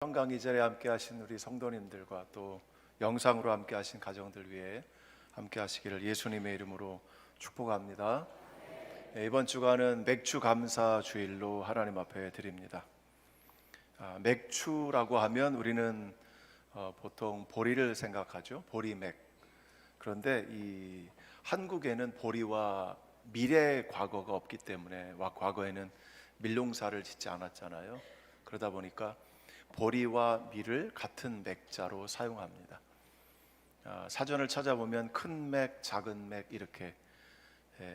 강의 자리에 함께 하신 우리 성도님들과 또 영상으로 함께 하신 가정들 위해 함께 하시기를 예수님의 이름으로 축복합니다. 이번 주간은 맥주 감사 주일로 하나님 앞에 드립니다. 맥주라고 하면 우리는 보통 보리를 생각하죠. 보리맥. 그런데 이 한국에는 보리와 밀의 과거가 없기 때문에 과거에는 밀농사를 짓지 않았잖아요. 그러다 보니까 보리와 밀을 같은 맥자로 사용합니다. 사전을 찾아보면 큰 맥, 작은 맥 이렇게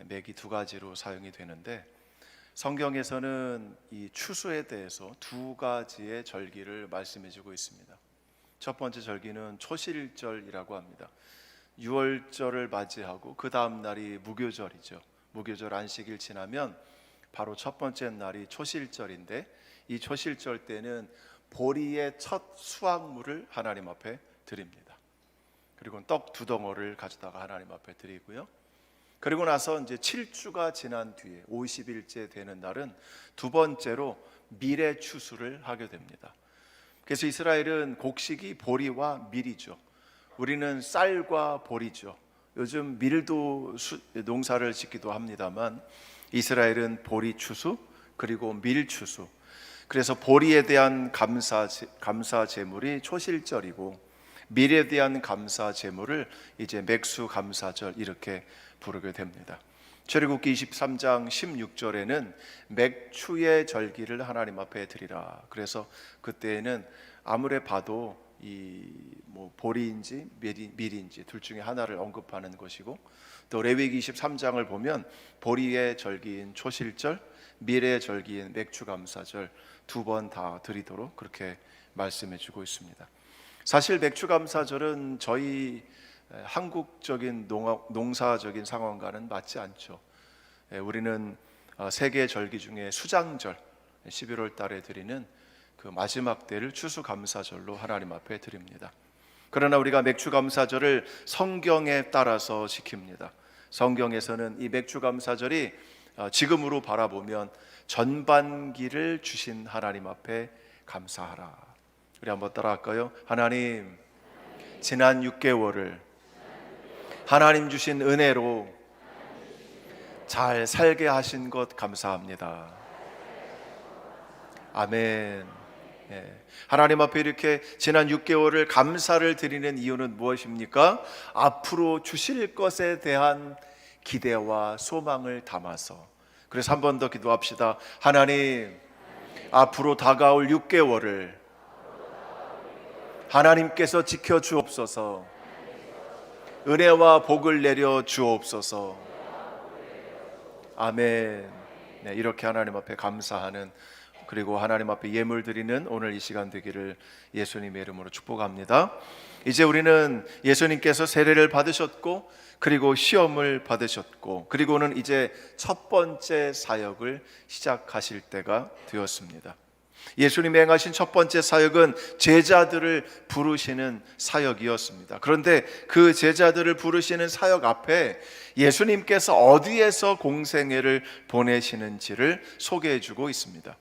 맥이 두 가지로 사용이 되는데, 성경에서는 이 추수에 대해서 두 가지의 절기를 말씀해주고 있습니다. 첫 번째 절기는 초실절이라고 합니다. 6월절을 맞이하고 그 다음 날이 무교절이죠. 무교절 안식일 지나면 바로 첫 번째 날이 초실절인데, 이 초실절 때는 보리의 첫 수확물을 하나님 앞에 드립니다. 그리고 떡 두 덩어리를 가져다가 하나님 앞에 드리고요. 그리고 나서 이제 7주가 지난 뒤에 50일째 되는 날은 두 번째로 밀의 추수를 하게 됩니다. 그래서 이스라엘은 곡식이 보리와 밀이죠. 우리는 쌀과 보리죠. 요즘 밀도 농사를 짓기도 합니다만 이스라엘은 보리 추수 그리고 밀 추수. 그래서 보리에 대한 감사 제물이 초실절이고 밀에 대한 감사 제물을 이제 맥수 감사절 이렇게 부르게 됩니다. 출애굽기 23장 16절에는 맥추의 절기를 하나님 앞에 드리라. 그래서 그때에는 아무리 봐도 보리인지 밀인지 둘 중에 하나를 언급하는 것이고, 또 레위기 23장을 보면 보리의 절기인 초실절, 밀의 절기인 맥추감사절 두 번 다 드리도록 그렇게 말씀해 주고 있습니다. 사실 맥추감사절은 저희 한국적인 농사적인 상황과는 맞지 않죠. 우리는 세계 절기 중에 수장절 11월 달에 드리는 그 마지막 때를 추수감사절로 하나님 앞에 드립니다. 그러나 우리가 맥추감사절을 성경에 따라서 지킵니다. 성경에서는 이 맥추감사절이 지금으로 바라보면 전반기를 주신 하나님 앞에 감사하라. 우리 한번 따라할까요? 하나님, 지난 6개월을 하나님 주신 은혜로 잘 살게 하신 것 감사합니다. 아멘. 하나님 앞에 이렇게 지난 6개월을 감사를 드리는 이유는 무엇입니까? 앞으로 주실 것에 대한 기대와 소망을 담아서. 그래서 한 번 더 기도합시다. 하나님, 앞으로 다가올 6개월을 하나님께서 지켜주옵소서. 은혜와 복을 내려 주옵소서. 아멘. 이렇게 하나님 앞에 감사하는, 그리고 하나님 앞에 예물 드리는 오늘 이 시간 되기를 예수님의 이름으로 축복합니다. 이제 우리는 예수님께서 세례를 받으셨고 그리고 시험을 받으셨고 그리고는 이제 첫 번째 사역을 시작하실 때가 되었습니다. 예수님이 행하신 첫 번째 사역은 제자들을 부르시는 사역이었습니다. 그런데 그 제자들을 부르시는 사역 앞에 예수님께서 어디에서 공생애를 보내시는지를 소개해 주고 있습니다.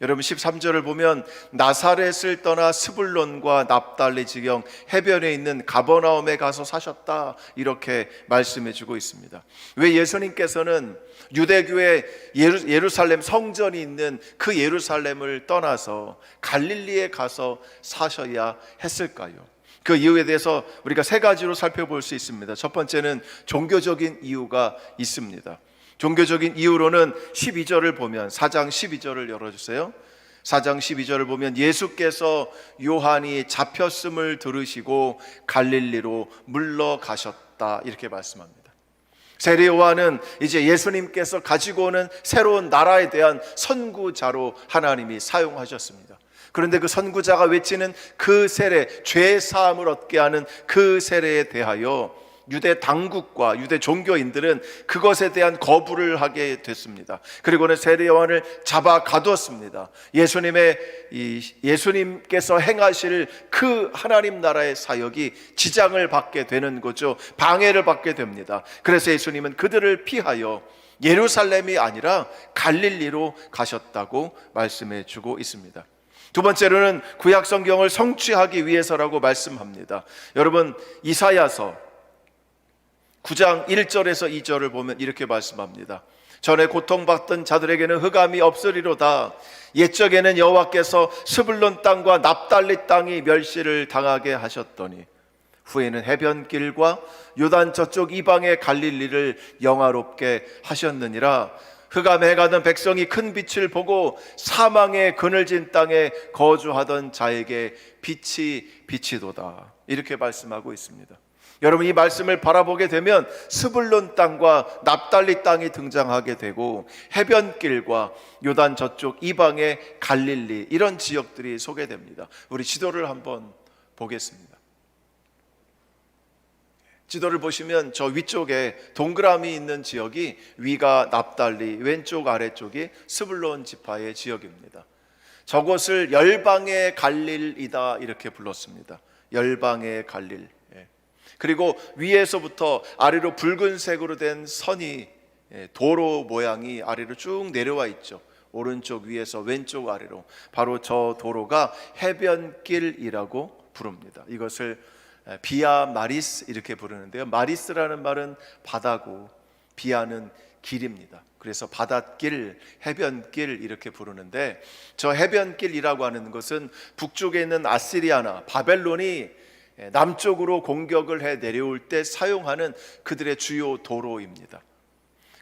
여러분 13절을 보면 나사렛을 떠나 스불론과 납달리 지경 해변에 있는 가버나움에 가서 사셨다, 이렇게 말씀해 주고 있습니다. 왜 예수님께서는 유대교의 예루살렘 성전이 있는 그 예루살렘을 떠나서 갈릴리에 가서 사셔야 했을까요? 그 이유에 대해서 우리가 세 가지로 살펴볼 수 있습니다. 첫 번째는 종교적인 이유가 있습니다. 종교적인 이유로는 12절을 보면, 4장 12절을 열어주세요. 4장 12절을 보면 예수께서 요한이 잡혔음을 들으시고 갈릴리로 물러가셨다, 이렇게 말씀합니다. 세례 요한은 이제 예수님께서 가지고 오는 새로운 나라에 대한 선구자로 하나님이 사용하셨습니다. 그런데 그 선구자가 외치는 그 세례, 죄 사함을 얻게 하는 그 세례에 대하여 유대 당국과 유대 종교인들은 그것에 대한 거부를 하게 됐습니다. 그리고는 세례 요한을 잡아 가두었습니다. 예수님께서 행하실 그 하나님 나라의 사역이 지장을 받게 되는 거죠. 방해를 받게 됩니다. 그래서 예수님은 그들을 피하여 예루살렘이 아니라 갈릴리로 가셨다고 말씀해 주고 있습니다. 두 번째로는 구약 성경을 성취하기 위해서라고 말씀합니다. 여러분, 이사야서 9장 1절에서 2절을 보면 이렇게 말씀합니다. 전에 고통받던 자들에게는 흑암이 없으리로다. 옛적에는 여호와께서 스불론 땅과 납달리 땅이 멸시를 당하게 하셨더니 후에는 해변길과 요단 저쪽 이방의 갈릴리를 영화롭게 하셨느니라. 흑암에 가던 백성이 큰 빛을 보고 사망의 그늘진 땅에 거주하던 자에게 빛이 비치도다. 이렇게 말씀하고 있습니다. 여러분, 이 말씀을 바라보게 되면 스불론 땅과 납달리 땅이 등장하게 되고 해변길과 요단 저쪽 이방의 갈릴리, 이런 지역들이 소개됩니다. 우리 지도를 한번 보겠습니다. 지도를 보시면 저 위쪽에 동그라미 있는 지역이 위가 납달리, 왼쪽 아래쪽이 스불론 지파의 지역입니다. 저곳을 열방의 갈릴이다 이렇게 불렀습니다. 열방의 갈릴. 그리고 위에서부터 아래로 붉은색으로 된 선이, 도로 모양이 아래로 쭉 내려와 있죠. 오른쪽 위에서 왼쪽 아래로. 바로 저 도로가 해변길이라고 부릅니다. 이것을 비아 마리스 이렇게 부르는데요. 마리스라는 말은 바다고 비아는 길입니다. 그래서 바닷길, 해변길 이렇게 부르는데, 저 해변길이라고 하는 것은 북쪽에 있는 아시리아나 바벨론이 남쪽으로 공격을 해 내려올 때 사용하는 그들의 주요 도로입니다.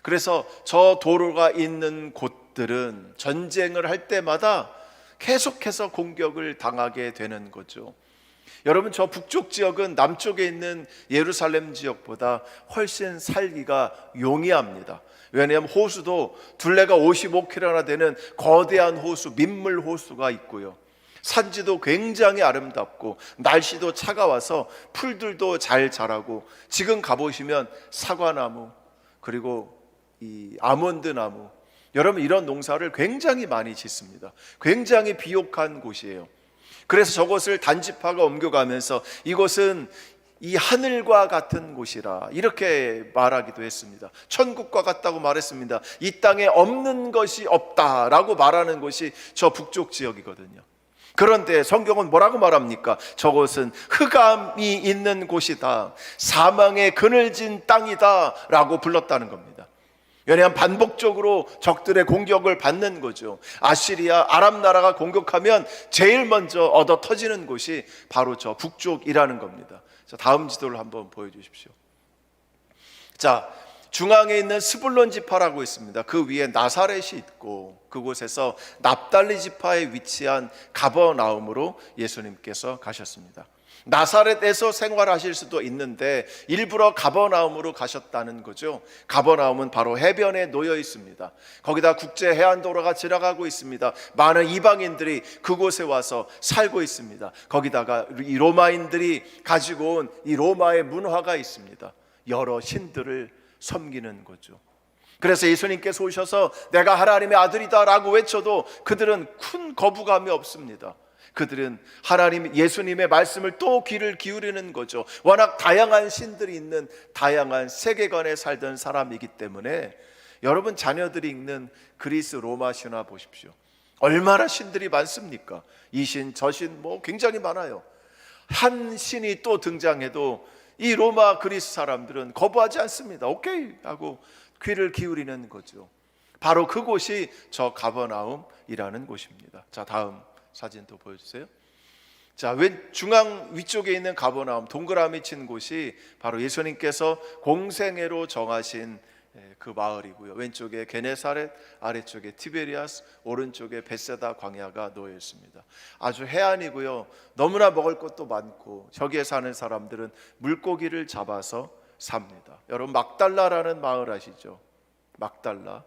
그래서 저 도로가 있는 곳들은 전쟁을 할 때마다 계속해서 공격을 당하게 되는 거죠. 여러분, 저 북쪽 지역은 남쪽에 있는 예루살렘 지역보다 훨씬 살기가 용이합니다. 왜냐하면 호수도 둘레가 55km나 되는 거대한 호수, 민물 호수가 있고요. 산지도 굉장히 아름답고 날씨도 차가워서 풀들도 잘 자라고, 지금 가보시면 사과나무 그리고 이 아몬드 나무, 여러분 이런 농사를 굉장히 많이 짓습니다. 굉장히 비옥한 곳이에요. 그래서 저곳을 단지파가 옮겨가면서 이곳은 이 하늘과 같은 곳이라 이렇게 말하기도 했습니다. 천국과 같다고 말했습니다. 이 땅에 없는 것이 없다라고 말하는 곳이 저 북쪽 지역이거든요. 그런데 성경은 뭐라고 말합니까? 저곳은 흑암이 있는 곳이다, 사망의 그늘진 땅이다 라고 불렀다는 겁니다. 왜냐하면 반복적으로 적들의 공격을 받는 거죠. 아시리아, 아람 나라가 공격하면 제일 먼저 얻어 터지는 곳이 바로 저 북쪽이라는 겁니다. 자, 다음 지도를 한번 보여주십시오. 자, 중앙에 있는 스불론 지파라고 있습니다. 그 위에 나사렛이 있고, 그곳에서 납달리 지파에 위치한 가버나움으로 예수님께서 가셨습니다. 나사렛에서 생활하실 수도 있는데 일부러 가버나움으로 가셨다는 거죠. 가버나움은 바로 해변에 놓여 있습니다. 거기다 국제 해안도로가 지나가고 있습니다. 많은 이방인들이 그곳에 와서 살고 있습니다. 거기다가 이 로마인들이 가지고 온 이 로마의 문화가 있습니다. 여러 신들을 섬기는 거죠. 그래서 예수님께서 오셔서 내가 하나님의 아들이다 라고 외쳐도 그들은 큰 거부감이 없습니다. 그들은 하나님, 예수님의 말씀을 또 귀를 기울이는 거죠. 워낙 다양한 신들이 있는 다양한 세계관에 살던 사람이기 때문에. 여러분, 자녀들이 읽는 그리스 로마 신화 보십시오. 얼마나 신들이 많습니까? 이 신, 저 신, 굉장히 많아요. 한 신이 또 등장해도 이 로마 그리스 사람들은 거부하지 않습니다. 오케이 하고 귀를 기울이는 거죠. 바로 그곳이 저 가버나움이라는 곳입니다. 자, 다음 사진 또 보여주세요. 자, 중앙 위쪽에 있는 가버나움, 동그라미 친 곳이 바로 예수님께서 공생애로 정하신 그 마을이고요. 왼쪽에 게네사렛, 아래쪽에 티베리아스, 오른쪽에 벳세다 광야가 놓여 있습니다. 아주 해안이고요. 너무나 먹을 것도 많고 저기에 사는 사람들은 물고기를 잡아서 삽니다. 여러분, 막달라라는 마을 아시죠? 막달라.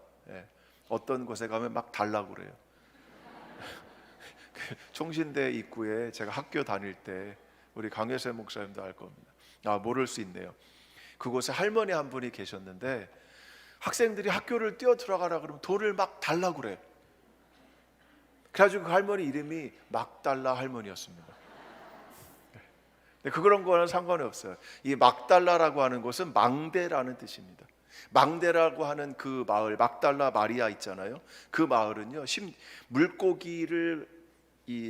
어떤 곳에 가면 막 달라고 그래요. 총신대 입구에 제가 학교 다닐 때 우리 강혜세 목사님도 알 겁니다. 모를 수 있네요. 그곳에 할머니 한 분이 계셨는데 학생들이 학교를 뛰어 들어가라 그러면 돌을 막 달라고 그래. 그래가지고 그 할머니 이름이 막달라 할머니였습니다. 그런 거는 상관이 없어요. 이 막달라라고 하는 곳은 망대라는 뜻입니다. 망대라고 하는 그 마을, 막달라 마리아 있잖아요. 그 마을은요, 물고기를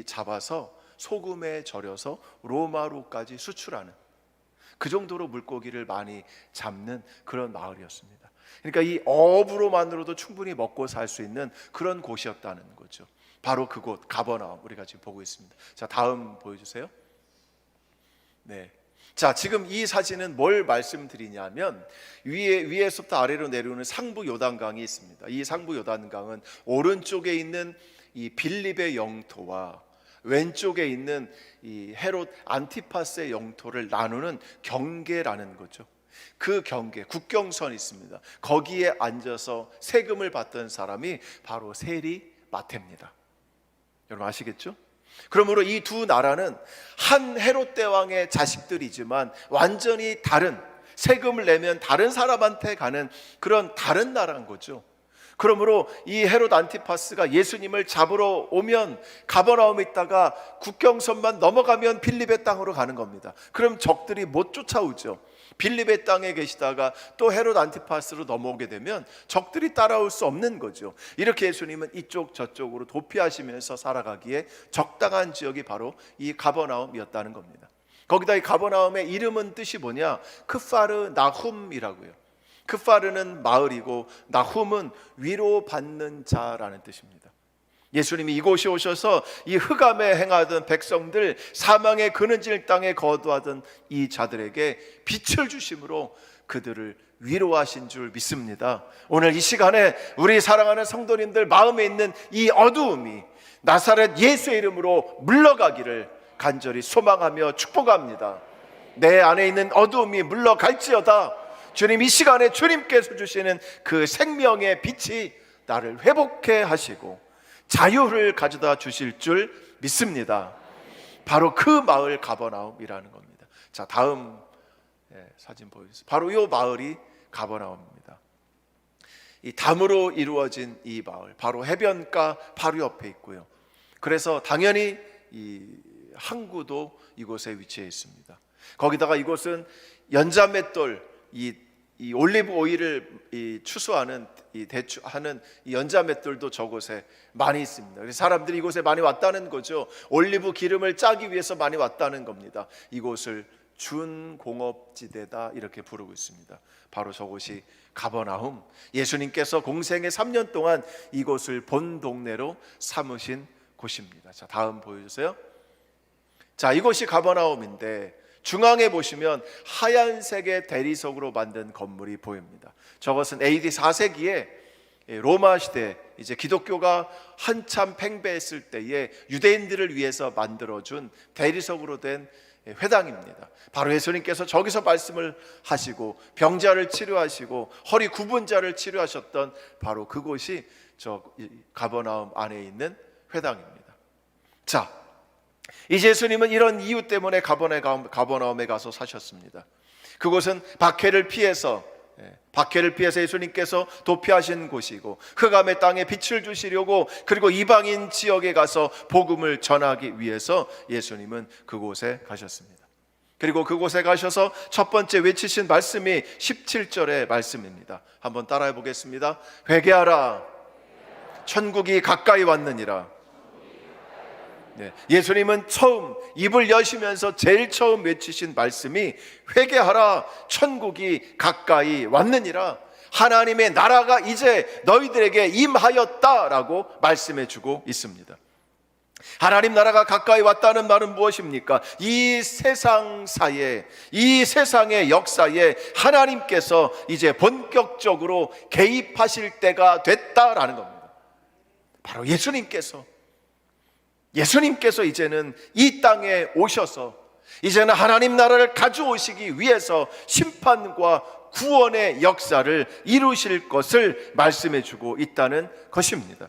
잡아서 소금에 절여서 로마로까지 수출하는, 그 정도로 물고기를 많이 잡는 그런 마을이었습니다. 그러니까 이 어부로만으로도 충분히 먹고 살 수 있는 그런 곳이었다는 거죠. 바로 그곳 가버나움, 우리가 지금 보고 있습니다. 자, 다음 보여주세요. 네. 자, 지금 이 사진은 뭘 말씀드리냐면, 위에서부터 아래로 내려오는 상부 요단강이 있습니다. 이 상부 요단강은 오른쪽에 있는 이 빌립의 영토와 왼쪽에 있는 이 헤롯 안티파스의 영토를 나누는 경계라는 거죠. 그 경계, 국경선이 있습니다. 거기에 앉아서 세금을 받던 사람이 바로 세리 마태입니다. 여러분 아시겠죠? 그러므로 이 두 나라는 한 헤롯 대왕의 자식들이지만 완전히 다른, 세금을 내면 다른 사람한테 가는 그런 다른 나라인 거죠. 그러므로 이 헤롯 안티파스가 예수님을 잡으러 오면 가버나움에 있다가 국경선만 넘어가면 빌립의 땅으로 가는 겁니다. 그럼 적들이 못 쫓아오죠. 빌립의 땅에 계시다가 또 헤롯 안티파스로 넘어오게 되면 적들이 따라올 수 없는 거죠. 이렇게 예수님은 이쪽 저쪽으로 도피하시면서 살아가기에 적당한 지역이 바로 이 가버나움이었다는 겁니다. 거기다 이 가버나움의 이름은 뜻이 뭐냐? 크파르 나훔이라고요. 크파르는 마을이고 나훔은 위로받는 자라는 뜻입니다. 예수님이 이곳에 오셔서 이 흑암에 행하던 백성들, 사망의 그늘진 땅에 거두하던 이 자들에게 빛을 주심으로 그들을 위로하신 줄 믿습니다. 오늘 이 시간에 우리 사랑하는 성도님들 마음에 있는 이 어두움이 나사렛 예수의 이름으로 물러가기를 간절히 소망하며 축복합니다. 내 안에 있는 어두움이 물러갈지어다. 주님, 이 시간에 주님께서 주시는 그 생명의 빛이 나를 회복해 하시고 자유를 가져다 주실 줄 믿습니다. 바로 그 마을 가버나움이라는 겁니다. 자, 다음 사진 보여주세요. 바로 이 마을이 가버나움입니다. 이 담으로 이루어진 이 마을, 바로 해변가 바로 옆에 있고요. 그래서 당연히 이 항구도 이곳에 위치해 있습니다. 거기다가 이곳은 연자맷돌, 이 올리브 오일을 추수하는 대추하는 이 연자맷돌도 저곳에 많이 있습니다. 그래서 사람들이 이곳에 많이 왔다는 거죠. 올리브 기름을 짜기 위해서 많이 왔다는 겁니다. 이곳을 준공업지대다 이렇게 부르고 있습니다. 바로 저곳이 가버나움, 예수님께서 공생의 3년 동안 이곳을 본 동네로 삼으신 곳입니다. 자, 다음 보여주세요. 자, 이곳이 가버나움인데 중앙에 보시면 하얀색의 대리석으로 만든 건물이 보입니다. 저것은 AD 4세기에 로마 시대, 이제 기독교가 한참 팽배했을 때에 유대인들을 위해서 만들어준 대리석으로 된 회당입니다. 바로 예수님께서 저기서 말씀을 하시고 병자를 치료하시고 허리 굽은 자를 치료하셨던 바로 그곳이 저 가버나움 안에 있는 회당입니다. 자, 이제 예수님은 이런 이유 때문에 가버나움에 가서 사셨습니다. 그곳은 박해를 피해서 예수님께서 도피하신 곳이고 흑암의 땅에 빛을 주시려고, 그리고 이방인 지역에 가서 복음을 전하기 위해서 예수님은 그곳에 가셨습니다. 그리고 그곳에 가셔서 첫 번째 외치신 말씀이 17절의 말씀입니다. 한번 따라해 보겠습니다. 회개하라, 천국이 가까이 왔느니라. 예수님은 처음 입을 여시면서 제일 처음 외치신 말씀이 회개하라, 천국이 가까이 왔느니라, 하나님의 나라가 이제 너희들에게 임하였다라고 말씀해 주고 있습니다. 하나님 나라가 가까이 왔다는 말은 무엇입니까? 이 세상사에, 이 세상의 역사에 하나님께서 이제 본격적으로 개입하실 때가 됐다라는 겁니다. 바로 예수님께서 이제는 이 땅에 오셔서 이제는 하나님 나라를 가져오시기 위해서 심판과 구원의 역사를 이루실 것을 말씀해 주고 있다는 것입니다.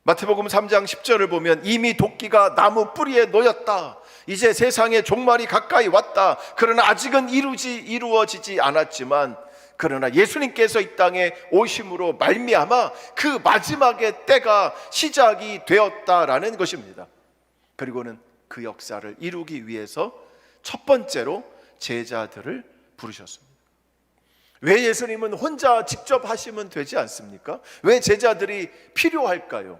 마태복음 3장 10절을 보면 이미 도끼가 나무 뿌리에 놓였다. 이제 세상의 종말이 가까이 왔다. 그러나 아직은 이루어지지 않았지만, 그러나 예수님께서 이 땅에 오심으로 말미암아 그 마지막의 때가 시작이 되었다라는 것입니다. 그리고는 그 역사를 이루기 위해서 첫 번째로 제자들을 부르셨습니다. 왜 예수님은 혼자 직접 하시면 되지 않습니까? 왜 제자들이 필요할까요?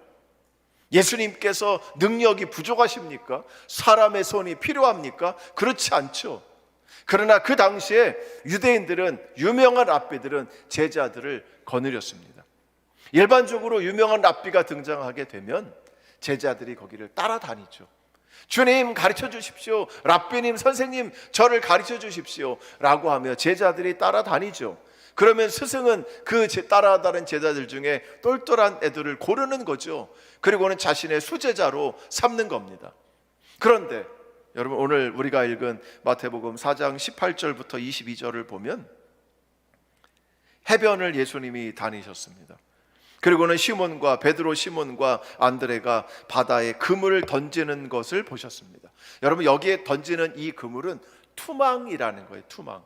예수님께서 능력이 부족하십니까? 사람의 손이 필요합니까? 그렇지 않죠. 그러나 그 당시에 유대인들은, 유명한 랍비들은 제자들을 거느렸습니다. 일반적으로 유명한 랍비가 등장하게 되면 제자들이 거기를 따라다니죠. 주님 가르쳐 주십시오. 랍비님, 선생님, 저를 가르쳐 주십시오 라고 하며 제자들이 따라다니죠. 그러면 스승은 그 따라다니는 제자들 중에 똘똘한 애들을 고르는 거죠. 그리고는 자신의 수제자로 삼는 겁니다. 그런데 여러분, 오늘 우리가 읽은 마태복음 4장 18절부터 22절을 보면 해변을 예수님이 다니셨습니다. 그리고는 시몬과 베드로, 시몬과 안드레가 바다에 그물을 던지는 것을 보셨습니다. 여러분, 여기에 던지는 이 그물은 투망이라는 거예요. 투망.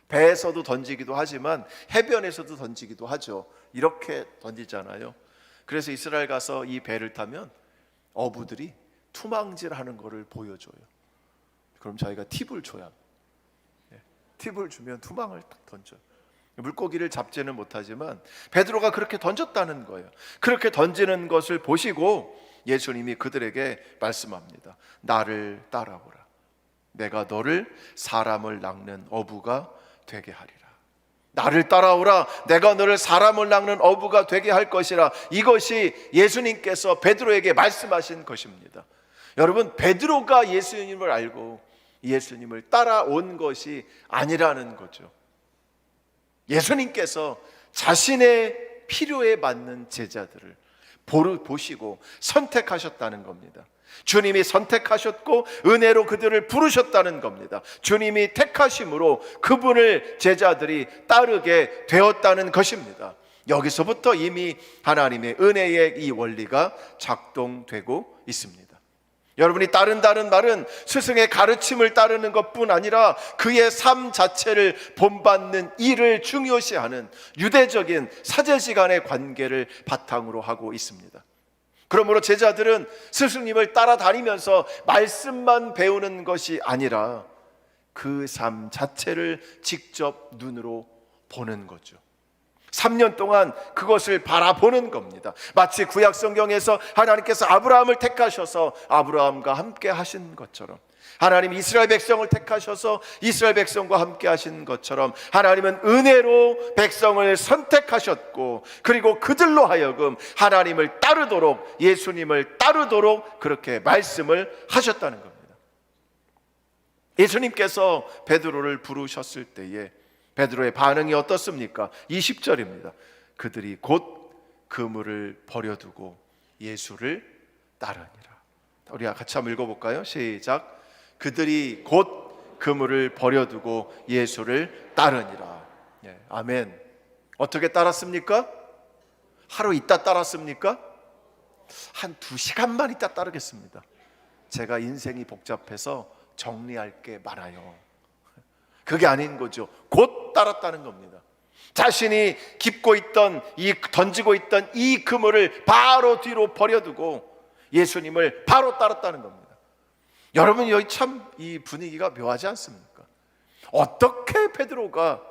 배에서도 던지기도 하지만 해변에서도 던지기도 하죠. 이렇게 던지잖아요. 그래서 이스라엘 가서 이 배를 타면 어부들이 투망질하는 것을 보여줘요. 그럼 저희가 팁을 줘야, 팁을 주면 투망을 딱 던져요. 물고기를 잡지는 못하지만 베드로가 그렇게 던졌다는 거예요. 그렇게 던지는 것을 보시고 예수님이 그들에게 말씀합니다. 나를 따라오라. 내가 너를 사람을 낚는 어부가 되게 하리라. 나를 따라오라. 내가 너를 사람을 낚는 어부가 되게 할 것이라. 이것이 예수님께서 베드로에게 말씀하신 것입니다. 여러분, 베드로가 예수님을 알고 예수님을 따라온 것이 아니라는 거죠. 예수님께서 자신의 필요에 맞는 제자들을 보시고 선택하셨다는 겁니다. 주님이 선택하셨고 은혜로 그들을 부르셨다는 겁니다. 주님이 택하심으로 그분을 제자들이 따르게 되었다는 것입니다. 여기서부터 이미 하나님의 은혜의 이 원리가 작동되고 있습니다. 여러분이 따른다는 말은 스승의 가르침을 따르는 것뿐 아니라 그의 삶 자체를 본받는 일을 중요시하는 유대적인 사제지간의 관계를 바탕으로 하고 있습니다. 그러므로 제자들은 스승님을 따라다니면서 말씀만 배우는 것이 아니라 그 삶 자체를 직접 눈으로 보는 거죠. 3년 동안 그것을 바라보는 겁니다. 마치 구약 성경에서 하나님께서 아브라함을 택하셔서 아브라함과 함께 하신 것처럼, 하나님 이스라엘 백성을 택하셔서 이스라엘 백성과 함께 하신 것처럼 하나님은 은혜로 백성을 선택하셨고 그리고 그들로 하여금 하나님을 따르도록, 예수님을 따르도록 그렇게 말씀을 하셨다는 겁니다. 예수님께서 베드로를 부르셨을 때에 베드로의 반응이 어떻습니까? 20절입니다. 그들이 곧 그물을 버려두고 예수를 따르니라. 우리 같이 한번 읽어볼까요? 시작. 그들이 곧 그물을 버려두고 예수를 따르니라. 아멘. 어떻게 따랐습니까? 하루 있다 따랐습니까? 한 2시간만 있다 따르겠습니다. 제가 인생이 복잡해서 정리할 게 많아요. 그게 아닌 거죠. 곧 따랐다는 겁니다. 자신이 깃고 있던 던지고 있던 이 그물을 바로 뒤로 버려두고 예수님을 바로 따랐다는 겁니다. 여러분, 여기 참 이 분위기가 묘하지 않습니까? 어떻게 베드로가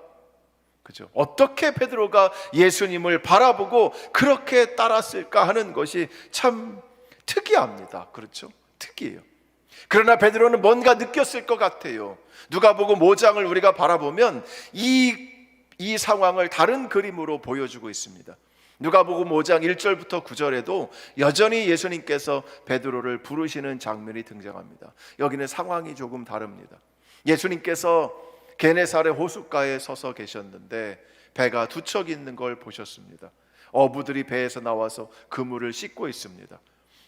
예수님을 바라보고 그렇게 따랐을까 하는 것이 참 특이합니다. 그렇죠? 특이해요. 그러나 베드로는 뭔가 느꼈을 것 같아요. 누가복음 5장을 우리가 바라보면 이 상황을 다른 그림으로 보여주고 있습니다. 누가복음 5장 1절부터 9절에도 여전히 예수님께서 베드로를 부르시는 장면이 등장합니다. 여기는 상황이 조금 다릅니다. 예수님께서 게네사렛 호숫가에 서서 계셨는데 배가 두 척 있는 걸 보셨습니다. 어부들이 배에서 나와서 그물을 씻고 있습니다.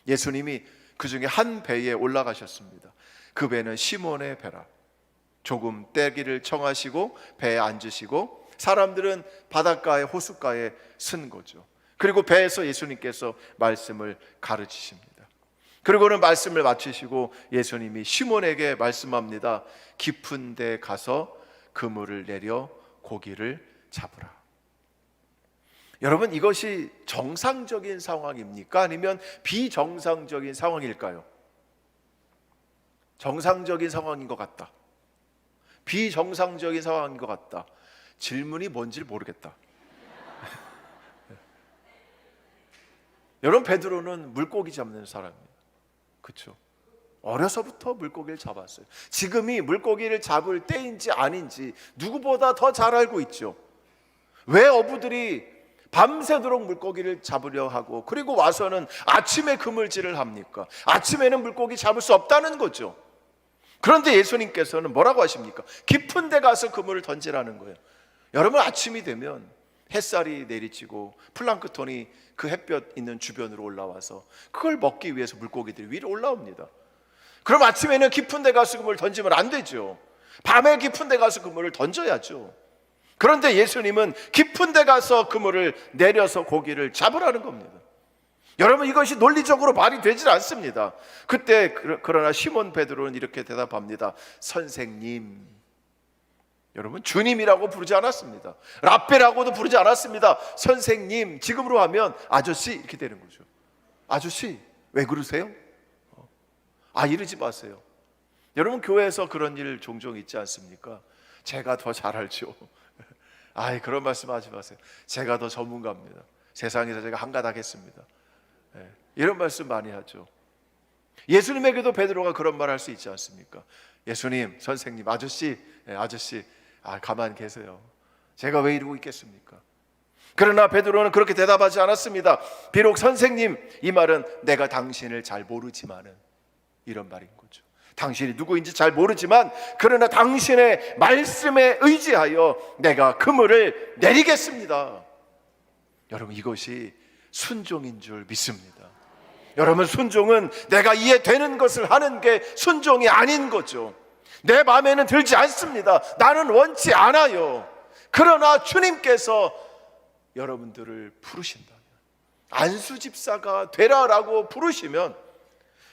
예수님이 그 중에 한 배에 올라가셨습니다. 그 배는 시몬의 배라. 조금 떼기를 청하시고 배에 앉으시고 사람들은 바닷가에 호숫가에 쓴 거죠. 그리고 배에서 예수님께서 말씀을 가르치십니다. 그리고는 말씀을 마치시고 예수님이 시몬에게 말씀합니다. 깊은 데 가서 그물을 내려 고기를 잡으라. 여러분, 이것이 정상적인 상황입니까? 아니면 비정상적인 상황일까요? 정상적인 상황인 것 같다. 비정상적인 상황인 것 같다. 질문이 뭔지 모르겠다. 여러분, 베드로는 물고기 잡는 사람이에요. 그렇죠? 어려서부터 물고기를 잡았어요. 지금이 물고기를 잡을 때인지 아닌지 누구보다 더 잘 알고 있죠. 왜 어부들이 밤새도록 물고기를 잡으려 하고 그리고 와서는 아침에 그물질을 합니까? 아침에는 물고기 잡을 수 없다는 거죠. 그런데 예수님께서는 뭐라고 하십니까? 깊은 데 가서 그물을 던지라는 거예요. 여러분, 아침이 되면 햇살이 내리치고 플랑크톤이 그 햇볕 있는 주변으로 올라와서 그걸 먹기 위해서 물고기들이 위로 올라옵니다. 그럼 아침에는 깊은 데 가서 그물을 던지면 안 되죠. 밤에 깊은 데 가서 그물을 던져야죠. 그런데 예수님은 깊은 데 가서 그물을 내려서 고기를 잡으라는 겁니다. 여러분, 이것이 논리적으로 말이 되질 않습니다. 그때 그러나 시몬 베드로는 이렇게 대답합니다. 선생님. 여러분, 주님이라고 부르지 않았습니다. 라페라고도 부르지 않았습니다. 선생님, 지금으로 하면 아저씨 이렇게 되는 거죠. 아저씨, 왜 그러세요? 이러지 마세요. 여러분, 교회에서 그런 일 종종 있지 않습니까? 제가 더 잘 알죠. 그런 말씀 하지 마세요. 제가 더 전문가입니다. 세상에서 제가 한가닥 했습니다. 이런 말씀 많이 하죠. 예수님에게도 베드로가 그런 말 할 수 있지 않습니까? 예수님, 선생님, 아저씨, 아저씨, 가만히 계세요. 제가 왜 이러고 있겠습니까? 그러나 베드로는 그렇게 대답하지 않았습니다. 비록 선생님, 이 말은 내가 당신을 잘 모르지만은, 이런 말인 거죠. 당신이 누구인지 잘 모르지만 그러나 당신의 말씀에 의지하여 내가 그물을 내리겠습니다. 여러분, 이것이 순종인 줄 믿습니다. 여러분, 순종은 내가 이해되는 것을 하는 게 순종이 아닌 거죠. 내 마음에는 들지 않습니다. 나는 원치 않아요. 그러나 주님께서 여러분들을 부르신다면, 안수집사가 되라라고 부르시면,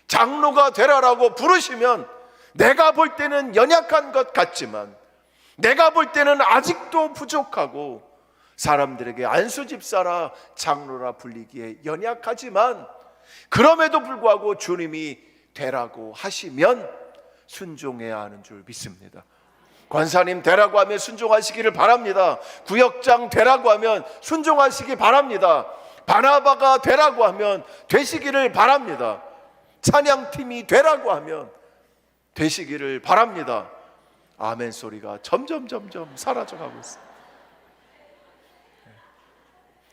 장로가 되라라고 부르시면, 내가 볼 때는 연약한 것 같지만, 내가 볼 때는 아직도 부족하고 사람들에게 안수집사라 장로라 불리기에 연약하지만, 그럼에도 불구하고 주님이 되라고 하시면 순종해야 하는 줄 믿습니다. 권사님 되라고 하면 순종하시기를 바랍니다. 구역장 되라고 하면 순종하시기 바랍니다. 바나바가 되라고 하면 되시기를 바랍니다. 찬양팀이 되라고 하면 되시기를 바랍니다. 아멘 소리가 점점 사라져가고 있습니다.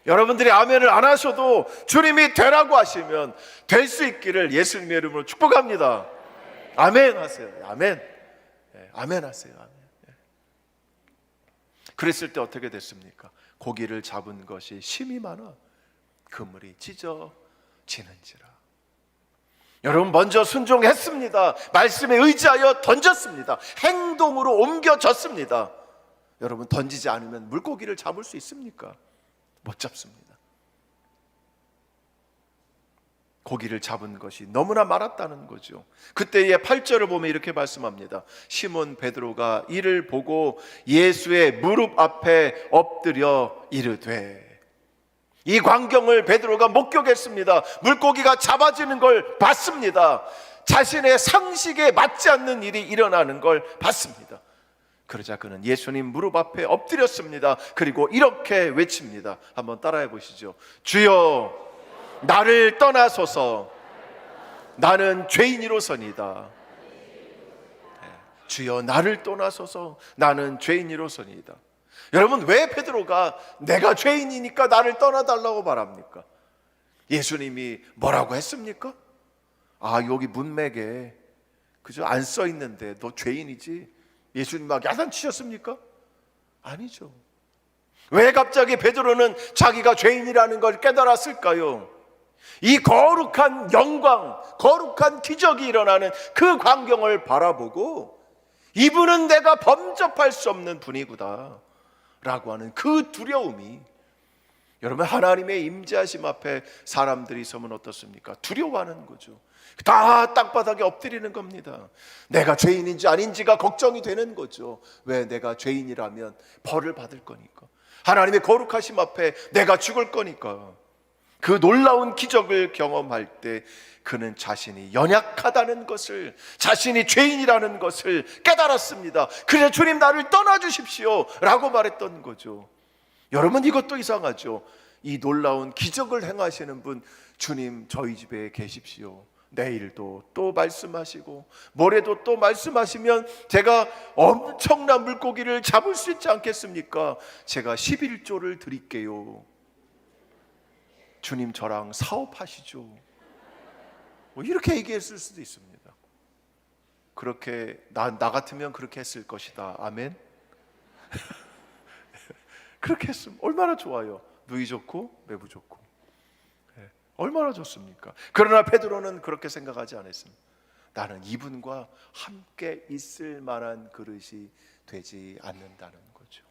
여러분들이 아멘을 안 하셔도 주님이 되라고 하시면 될 수 있기를 예수님의 이름으로 축복합니다. 아멘 하세요. 아멘. 아멘 하세요. 아멘. 그랬을 때 어떻게 됐습니까? 고기를 잡은 것이 심이 많아 그물이 찢어지는지라. 여러분, 먼저 순종했습니다. 말씀에 의지하여 던졌습니다. 행동으로 옮겨졌습니다. 여러분, 던지지 않으면 물고기를 잡을 수 있습니까? 못 잡습니다. 고기를 잡은 것이 너무나 많았다는 거죠. 그때의 8절을 보면 이렇게 말씀합니다. 시몬 베드로가 이를 보고 예수의 무릎 앞에 엎드려 이르되. 이 광경을 베드로가 목격했습니다. 물고기가 잡아지는 걸 봤습니다. 자신의 상식에 맞지 않는 일이 일어나는 걸 봤습니다. 그러자 그는 예수님 무릎 앞에 엎드렸습니다. 그리고 이렇게 외칩니다. 한번 따라해 보시죠. 주여, 나를 떠나소서. 나는 죄인이로서니이다. 주여, 나를 떠나소서. 나는 죄인이로서니이다. 여러분, 왜 베드로가 내가 죄인이니까 나를 떠나달라고 말합니까? 예수님이 뭐라고 했습니까? 여기 문맥에 그죠? 안 써 있는데 너 죄인이지? 예수님 막 야단치셨습니까? 아니죠. 왜 갑자기 베드로는 자기가 죄인이라는 걸 깨달았을까요? 이 거룩한 영광, 거룩한 기적이 일어나는 그 광경을 바라보고 이분은 내가 범접할 수 없는 분이구나 라고 하는 그 두려움이, 여러분, 하나님의 임재하심 앞에 사람들이 서면 어떻습니까? 두려워하는 거죠. 다 땅바닥에 엎드리는 겁니다. 내가 죄인인지 아닌지가 걱정이 되는 거죠. 왜? 내가 죄인이라면 벌을 받을 거니까. 하나님의 거룩하심 앞에 내가 죽을 거니까. 그 놀라운 기적을 경험할 때 그는 자신이 연약하다는 것을, 자신이 죄인이라는 것을 깨달았습니다. 그래서 주님, 나를 떠나주십시오 라고 말했던 거죠. 여러분, 이것도 이상하죠. 이 놀라운 기적을 행하시는 분, 주님 저희 집에 계십시오. 내일도 또 말씀하시고 모레도 또 말씀하시면 제가 엄청난 물고기를 잡을 수 있지 않겠습니까? 제가 11조를 드릴게요. 주님 저랑 사업하시죠. 뭐 이렇게 얘기했을 수도 있습니다. 그렇게 나 같으면 그렇게 했을 것이다. 아멘. 그렇게 했으면 얼마나 좋아요. 누이 좋고 매부 좋고, 얼마나 좋습니까? 그러나 베드로는 그렇게 생각하지 않았습니다. 나는 이분과 함께 있을 만한 그릇이 되지 않는다는 거죠.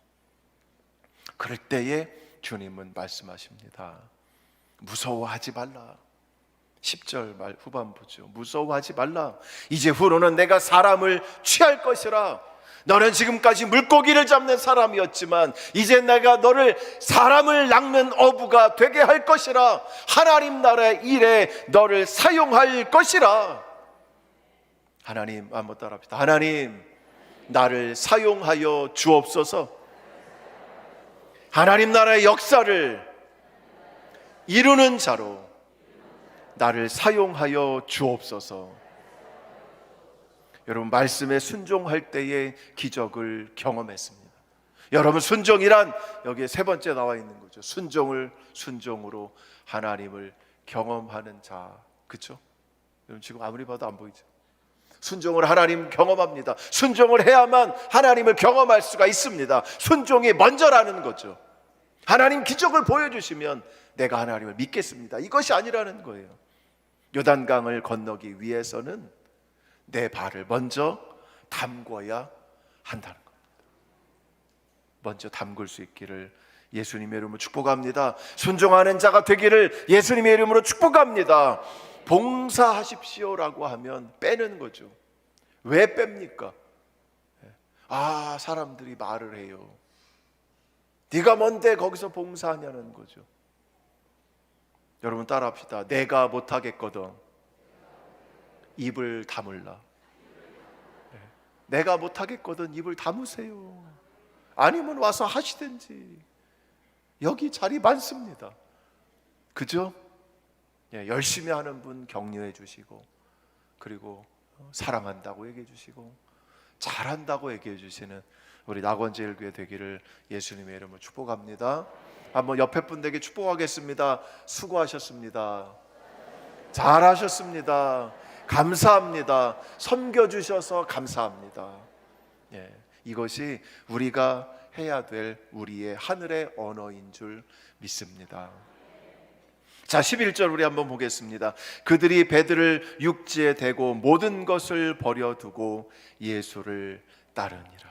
그럴 때에 주님은 말씀하십니다. 무서워하지 말라. 10절 말 후반부죠. 무서워하지 말라. 이제 후로는 내가 사람을 취할 것이라. 너는 지금까지 물고기를 잡는 사람이었지만 이제 내가 너를 사람을 낚는 어부가 되게 할 것이라. 하나님 나라의 일에 너를 사용할 것이라. 하나님, 한번 따라합시다. 하나님, 나를 사용하여 주옵소서. 하나님 나라의 역사를 이루는 자로 나를 사용하여 주옵소서. 여러분, 말씀에 순종할 때의 기적을 경험했습니다. 여러분, 순종이란 여기에 세 번째 나와 있는 거죠. 순종으로 하나님을 경험하는 자. 그렇죠? 여러분, 지금 아무리 봐도 안 보이죠? 순종을 하나님 경험합니다. 순종을 해야만 하나님을 경험할 수가 있습니다. 순종이 먼저라는 거죠. 하나님 기적을 보여주시면 내가 하나님을 믿겠습니다. 이것이 아니라는 거예요. 요단강을 건너기 위해서는 내 발을 먼저 담궈야 한다는 겁니다. 먼저 담글 수 있기를 예수님의 이름으로 축복합니다. 순종하는 자가 되기를 예수님의 이름으로 축복합니다. 봉사하십시오라고 하면 빼는 거죠. 왜 뺍니까? 사람들이 말을 해요. 네가 뭔데 거기서 봉사하냐는 거죠. 여러분 따라합시다. 내가 못하겠거든 입을 다물라. 내가 못하겠거든 입을 다무세요. 아니면 와서 하시든지. 여기 자리 많습니다. 그죠? 열심히 하는 분 격려해 주시고, 그리고 사랑한다고 얘기해 주시고, 잘한다고 얘기해 주시는 우리 낙원제일교회 되기를 예수님의 이름으로 축복합니다. 한번 옆에 분들에게 축복하겠습니다. 수고하셨습니다. 잘하셨습니다. 감사합니다. 섬겨주셔서 감사합니다. 이것이 우리가 해야 될 우리의 하늘의 언어인 줄 믿습니다. 자, 11절 우리 한번 보겠습니다. 그들이 배들을 육지에 대고 모든 것을 버려두고 예수를 따르니라.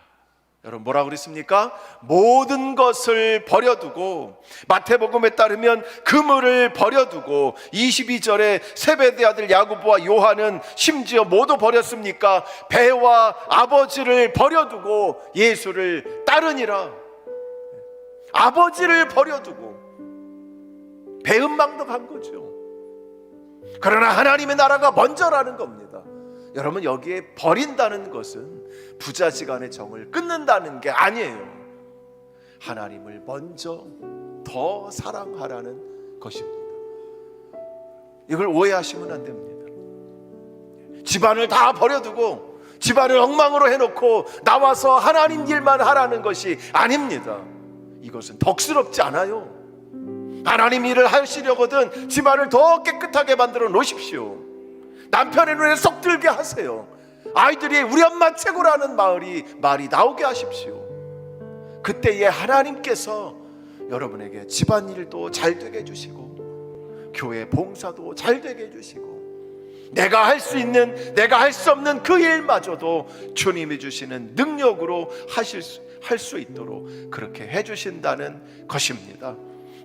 여러분 뭐라고 그랬습니까? 모든 것을 버려두고, 마태복음에 따르면 그물을 버려두고, 22절에 세베대 아들 야고보와 요한은 심지어 모두 버렸습니까? 배와 아버지를 버려두고 예수를 따르니라. 아버지를 버려두고 배은망덕한 거죠. 그러나 하나님의 나라가 먼저라는 겁니다. 여러분, 여기에 버린다는 것은 부자지간의 정을 끊는다는 게 아니에요. 하나님을 먼저 더 사랑하라는 것입니다. 이걸 오해하시면 안 됩니다. 집안을 다 버려두고 집안을 엉망으로 해놓고 나와서 하나님 일만 하라는 것이 아닙니다. 이것은 덕스럽지 않아요. 하나님 일을 하시려거든 집안을 더 깨끗하게 만들어 놓으십시오. 남편의 눈에 쏙 들게 하세요. 아이들이 우리 엄마 최고라는 말이 나오게 하십시오. 그때에 하나님께서 여러분에게 집안일도 잘 되게 해주시고, 교회 봉사도 잘 되게 해주시고, 내가 할 수 있는, 내가 할 수 없는 그 일마저도 주님이 주시는 능력으로 할 수 있도록 그렇게 해주신다는 것입니다.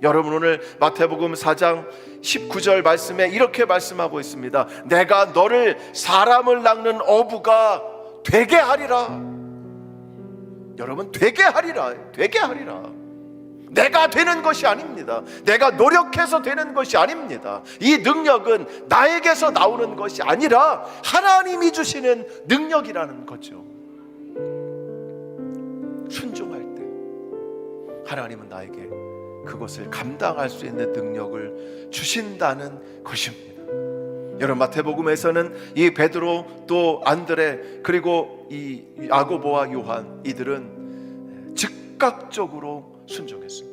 여러분, 오늘 마태복음 4장 19절 말씀에 이렇게 말씀하고 있습니다. 내가 너를 사람을 낚는 어부가 되게 하리라. 여러분, 되게 하리라. 되게 하리라. 내가 되는 것이 아닙니다. 내가 노력해서 되는 것이 아닙니다. 이 능력은 나에게서 나오는 것이 아니라 하나님이 주시는 능력이라는 거죠. 순종할 때 하나님은 나에게 그것을 감당할 수 있는 능력을 주신다는 것입니다. 여러분, 마태복음에서는 이 베드로 또 안드레 그리고 이 야고보와 요한, 이들은 즉각적으로 순종했습니다.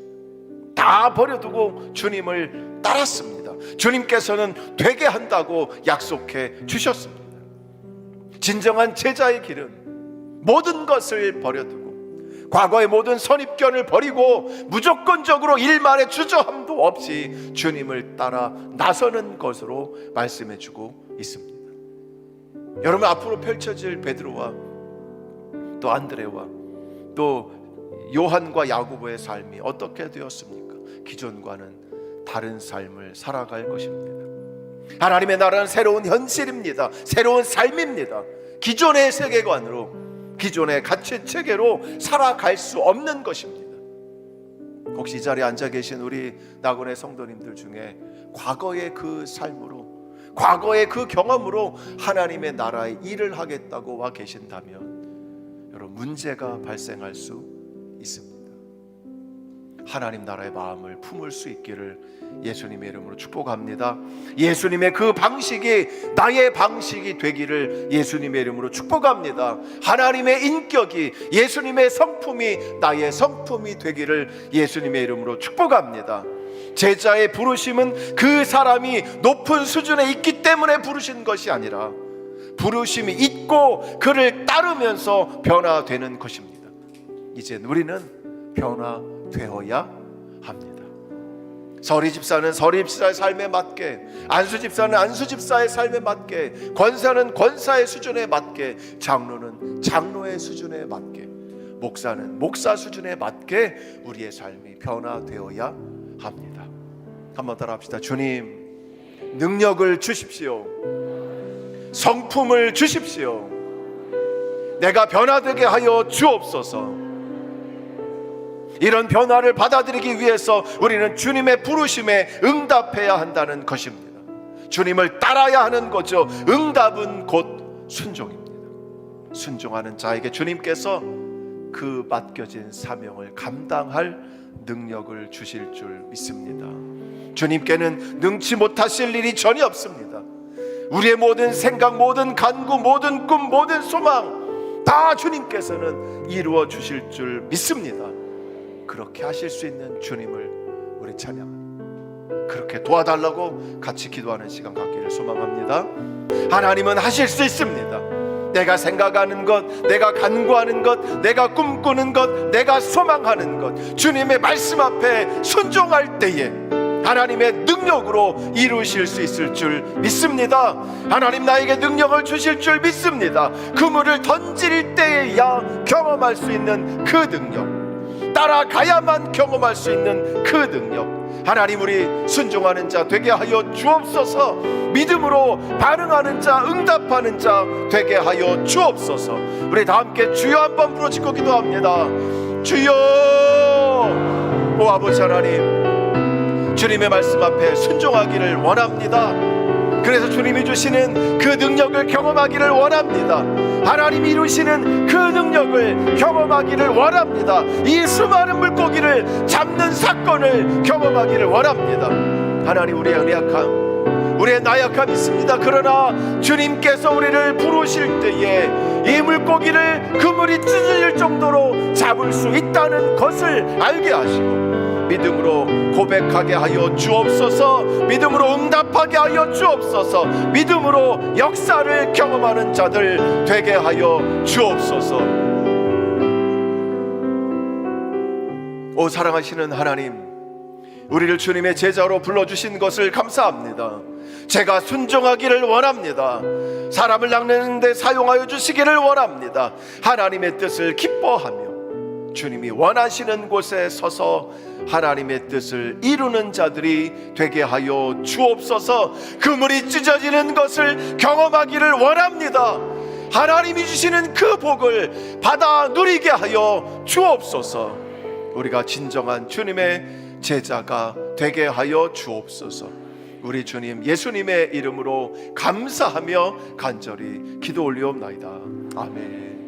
다 버려두고 주님을 따랐습니다. 주님께서는 되게 한다고 약속해 주셨습니다. 진정한 제자의 길은 모든 것을 버려두고 과거의 모든 선입견을 버리고 무조건적으로 일말의 주저함도 없이 주님을 따라 나서는 것으로 말씀해 주고 있습니다. 여러분, 앞으로 펼쳐질 베드로와 또 안드레와 또 요한과 야고보의 삶이 어떻게 되었습니까? 기존과는 다른 삶을 살아갈 것입니다. 하나님의 나라는 새로운 현실입니다. 새로운 삶입니다. 기존의 세계관으로, 기존의 가치 체계로 살아갈 수 없는 것입니다. 혹시 이 자리에 앉아 계신 우리 낙원의 성도님들 중에 과거의 그 삶으로, 과거의 그 경험으로 하나님의 나라의 일을 하겠다고 와 계신다면 여러분, 문제가 발생할 수 있습니다. 하나님 나라의 마음을 품을 수 있기를 예수님의 이름으로 축복합니다. 예수님의 그 방식이 나의 방식이 되기를 예수님의 이름으로 축복합니다. 하나님의 인격이, 예수님의 성품이 나의 성품이 되기를 예수님의 이름으로 축복합니다. 제자의 부르심은 그 사람이 높은 수준에 있기 때문에 부르신 것이 아니라 부르심이 있고 그를 따르면서 변화되는 것입니다. 이제 우리는 변화되어야 합니다. 서리 집사는 서리 집사의 삶에 맞게, 안수 집사는 안수 집사의 삶에 맞게, 권사는 권사의 수준에 맞게, 장로는 장로의 수준에 맞게, 목사는 목사 수준에 맞게 우리의 삶이 변화되어야 합니다. 한번 따라합시다. 주님, 능력을 주십시오. 성품을 주십시오. 내가 변화되게 하여 주옵소서. 이런 변화를 받아들이기 위해서 우리는 주님의 부르심에 응답해야 한다는 것입니다. 주님을 따라야 하는 거죠. 응답은 곧 순종입니다. 순종하는 자에게 주님께서 그 맡겨진 사명을 감당할 능력을 주실 줄 믿습니다. 주님께는 능치 못하실 일이 전혀 없습니다. 우리의 모든 생각, 모든 간구, 모든 꿈, 모든 소망 다 주님께서는 이루어 주실 줄 믿습니다. 그렇게 하실 수 있는 주님을 우리 찬양합니다. 그렇게 도와달라고 같이 기도하는 시간 갖기를 소망합니다. 하나님은 하실 수 있습니다. 내가 생각하는 것, 내가 간구하는 것, 내가 꿈꾸는 것, 내가 소망하는 것, 주님의 말씀 앞에 순종할 때에 하나님의 능력으로 이루실 수 있을 줄 믿습니다. 하나님 나에게 능력을 주실 줄 믿습니다. 그물을 던질 때에야 경험할 수 있는 그 능력, 따라가야만 경험할 수 있는 그 능력, 하나님 우리 순종하는 자 되게 하여 주옵소서. 믿음으로 반응하는 자, 응답하는 자 되게 하여 주옵소서. 우리 다 함께 주여 한번 부르짖고 기도합니다. 주여. 오 아버지 하나님, 주님의 말씀 앞에 순종하기를 원합니다. 그래서 주님이 주시는 그 능력을 경험하기를 원합니다. 하나님이 이루시는 그 능력을 경험하기를 원합니다. 이 수많은 물고기를 잡는 사건을 경험하기를 원합니다. 하나님, 우리의 연약함, 우리의 나약함 있습니다. 그러나 주님께서 우리를 부르실 때에 이 물고기를 그물이 찢어질 정도로 잡을 수 있다는 것을 알게 하시고 믿음으로 고백하게 하여 주옵소서. 믿음으로 응답하게 하여 주옵소서. 믿음으로 역사를 경험하는 자들 되게 하여 주옵소서. 오 사랑하시는 하나님, 우리를 주님의 제자로 불러주신 것을 감사합니다. 제가 순종하기를 원합니다. 사람을 낚는 데 사용하여 주시기를 원합니다. 하나님의 뜻을 기뻐하며 주님이 원하시는 곳에 서서 하나님의 뜻을 이루는 자들이 되게 하여 주옵소서. 그물이 찢어지는 것을 경험하기를 원합니다. 하나님이 주시는 그 복을 받아 누리게 하여 주옵소서. 우리가 진정한 주님의 제자가 되게 하여 주옵소서. 우리 주님 예수님의 이름으로 감사하며 간절히 기도 올리옵나이다. 아멘.